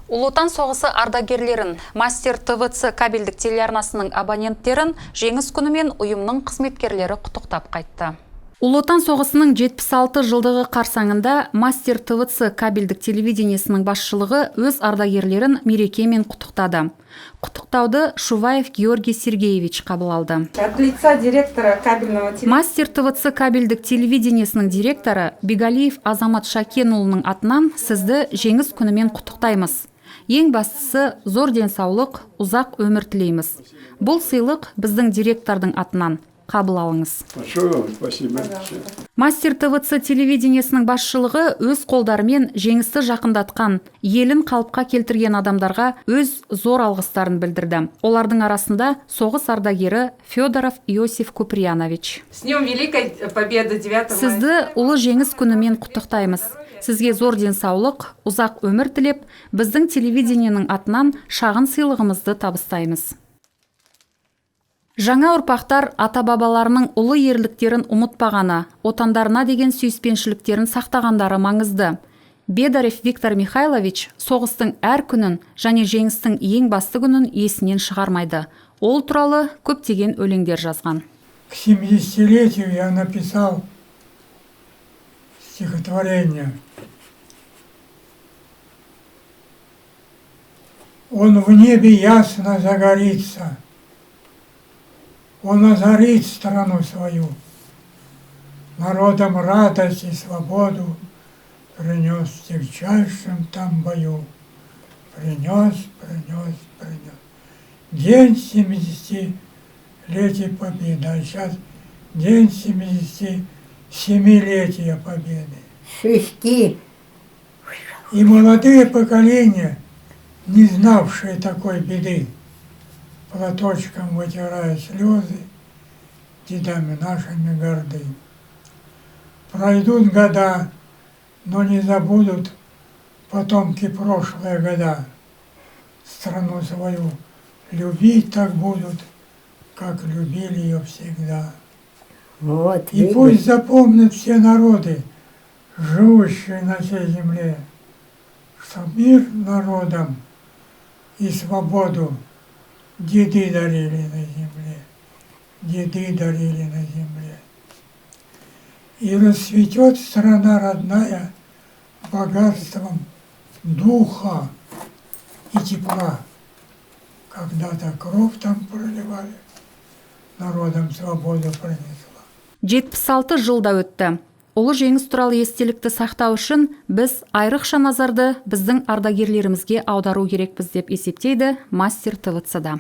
Ұлы Отан соғысы ардагерлерін, Мастер ТВЦ кабельдік телеарнасының абоненттерін жеңіс күнімен ұйымның қызметкерлері құттықтап қайтты. Ұлы Отан соғысының 76 жылдығы қарсаңында Мастер ТВЦ кабельдік телевидениесінің басшылығы өз ардагерлерін мерекемен құттықтады. Құттықтауды Шуваев Георгий Сергеевич қабыл алды. От лица директора кабельного телевидения Мастер ТВЦ кабельдік телевидениесінің директоры Бегалиев Азамат Шакенұлының атынан сізді жеңіс күнімен құттықтаймыз. Ең бастысы зор денсаулық, ұзақ өмір тілейміз. Бұл сыйлық біздің директордың атынан. Қабыл алыңыз. Спасибо. Мастер ТВЦ телевидениесінің басшылығы өз қолдарымен жеңісті жақындатқан, елін қалыпқа келтірген адамдарға өз зор алғыстарын білдірді. Олардың арасында соғыс ардагері Федоров Иосиф Куприянович. С днем Великой Победы 9 мая. Сізді ұлы жеңіс күнімен құттықтаймыз. Сізге зор денсаулық, ұзақ өмір тілеп, біздің телевидениенің атынан шағын сыйлығымызды табыстаймыз. Жаңа ұрпақтар ата-бабаларының ұлы ерліктерін ұмытпағаны, отандарына деген сүйіспеншіліктерін сақтағандары маңызды. Бедарев Виктор Михайлович соғыстың әр күнін және жеңістің ең басты күнін есінен шығармайды. Ол туралы көптеген өлеңдер жазған. К 70-летию я написал стихотворение. Он в небе ясно загорится. Он озарит страну свою, народам радость и свободу принес в тягчайшем там бою. Принес. День 70-летия Победы, а сейчас день 77-летия Победы. Шести. И молодые поколения, не знавшие такой беды, платочком вытирая слезы, дедами нашими горды. Пройдут года, но не забудут потомки прошлые года. Страну свою любить так будут, как любили ее всегда. Вот, И пусть запомнят все народы, живущие на всей земле, что мир народам и свободу деды дарили на земле. И расцветет страна родная богатством духа и тепла. Когда-то кровь там проливали, народам свободу принесла. 76 жылда өтті. Ұлы жеңіс туралы естелікті сақтау үшін біз айрықша назарды біздің ардагерлерімізге аудару керекпіз деп есептейді Мастер ТВЦ-да.